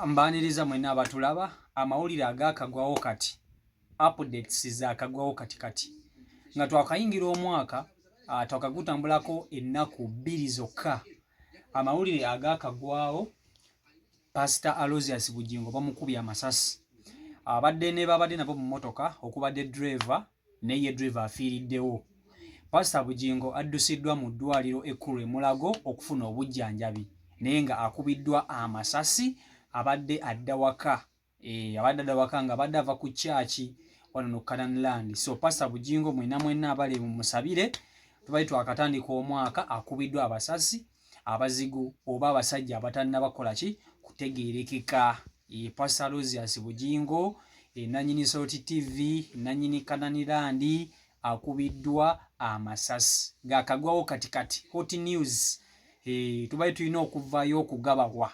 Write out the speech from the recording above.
Mbaniriza mwena abatulaba amawulire agakagwawo kati updates zakagwawo kati nga twakayingira omwaka twakagutambulako ennaku 2 zokka. Amawulire agakagwawo Pastor Aloysius Bugingo bamukubye amasasi, abadde ne babadde nabo mu motoka okubadde driver neye driver afiiriddewo. Pastor Bugingo addusiddwa mu ddwaliro ekkulu e Mulago okufuna obujjanjabi naye nga akubiddwa amasasi. Abadde adda waka nga abadde ava ku chaachi wano no Canaan Land. So Pastor Bugingo mwena abali mu musabire tubayi twakatandika omwaka akubiddwa abasasi abazigu oba abasajja abatannabakola ki kutegeerekeka. Pastor Aloysius Bugingo nanyini Salt TV nanyini Canaan Land akubiddwa amasasi gakagwawo kati hot news. Tubayi tulina okuvaayo okugababwa